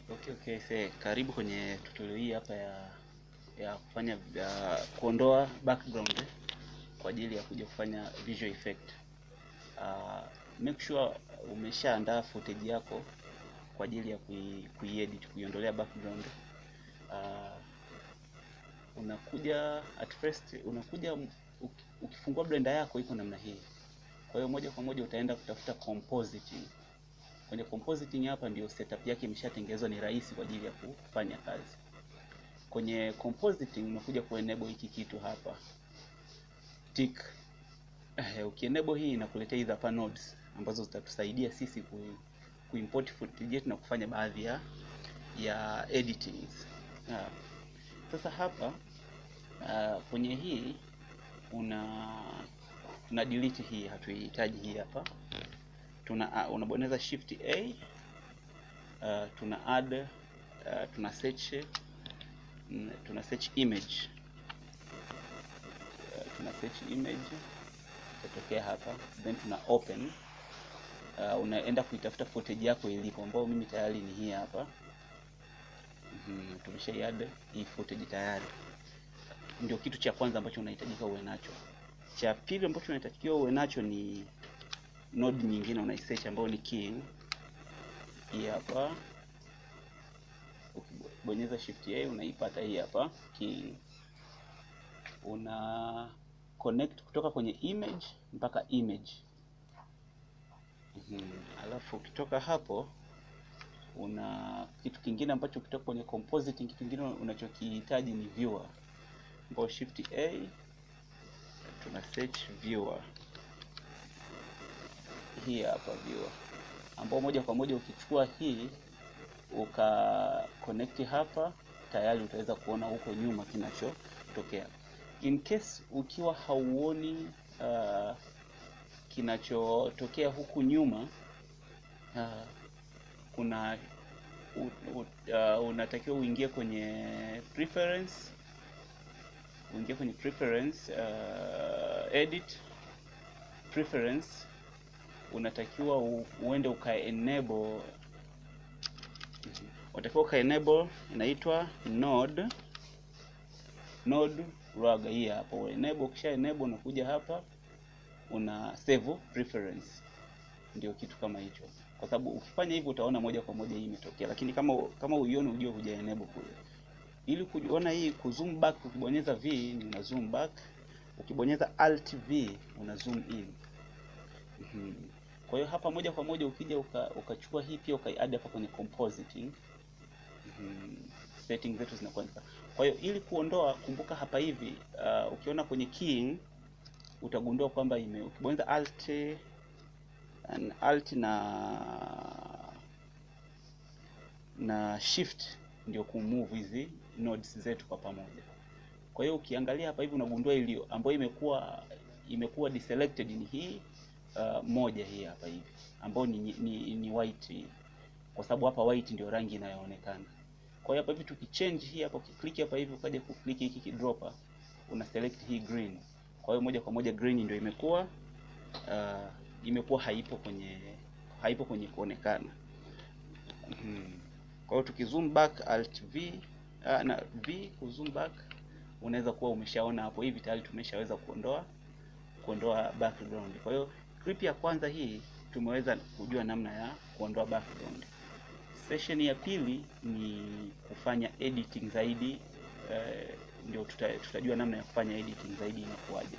Okay, karibu kwenye tutorial hii hapa ya kufanya kuondoa background kwa ajili ya kuja kufanya visual effect. Make sure umeshaandaa footage yako kwa ajili ya kuiedit, kuiondolea background. Unakuja at first, ukifungua Blender yako iko namna hii. Kwa hiyo moja kwa moja utaenda kutafuta compositing. Kwenye compositing hapa ndio setup yake imeshatengenezwa, ni rahisi kwa ajili ya kufanya kazi. Kwenye compositing unakuja kuenable hiki kitu hapa tick. Ukienable hii inakuletea hizi hapa nodes ambazo zitatusaidia sisi kuimport footage yetu na kufanya baadhi ya editings. Sasa hapa kwenye hii tuna delete hii, hatuihitaji hii hapa. Unabonyeza shift A, tuna add, tuna search image, itatokea hapa, then tuna open. Unaenda kuitafuta footage yako ilipo, ambayo mimi tayari ni hii hapa. Tumesha add hii footage tayari. Ndio kitu cha kwanza ambacho unahitajika uwe nacho. Cha pili ambacho unatakiwa uwe nacho ni node nyingine unaisearch, ambayo ni king. Hii hapa, ukibonyeza shift A unaipata hii hapa king. Una connect kutoka kwenye image mpaka image. Alafu ukitoka hapo una kitu kingine ambacho kutoka kwenye compositing, kitu kingine unachokihitaji ni viewer, ambapo shift A tuna search viewer. Hii hapa viewer, ambao moja kwa moja ukichukua hii uka connect hapa, tayari utaweza kuona huko nyuma kinachotokea. In case ukiwa hauoni kinachotokea huku nyuma, kuna unatakiwa uingie kwenye preference, edit preference. Unatakiwa uende uka enable, inaitwa node rag. Hii hapo enable. Ukisha enable unakuja hapa una save preference, ndio kitu kama hicho, kwa sababu ukifanya hivyo utaona moja kwa moja hii imetokea. Lakini kama uione, ujue huja enable kule. Ili kuona hii kuzoom back, ukibonyeza V ni una zoom back, ukibonyeza alt V una zoom in. Kwa hiyo hapa moja kwa moja ukija ukachukua hii pia ukaiadd hapa kwenye compositing. Settings zetu zinakuwa. Kwa hiyo ili kuondoa, kumbuka hapa hivi, ukiona kwenye keying utagundua kwamba ukibonyeza alt na shift ndio kumove hizi nodes zetu kwa pamoja. Kwa hiyo ukiangalia hapa hivi unagundua ilio ambayo imekuwa deselected ni hii moja hii hapa hivi, ambayo ni white, kwa sababu hapa white ndio rangi inayoonekana. Kwa hiyo hapa hivi tukichange hii hapa, ukiklik hapa hivi ukaja kuklik hiki kidropper, una select hii green. Kwa hiyo moja kwa moja green ndio imekuwa haipo kwenye kuonekana. Kwa hiyo tukizoom back alt V na V kuzoom back, unaweza kuwa umeshaona hapo hivi tayari tumeshaweza kuondoa background. Kwa hiyo clip ya kwanza hii tumeweza kujua namna ya kuondoa background. Session ya pili ni kufanya editing zaidi, ndio tutajua namna ya kufanya editing zaidi inakuwaje.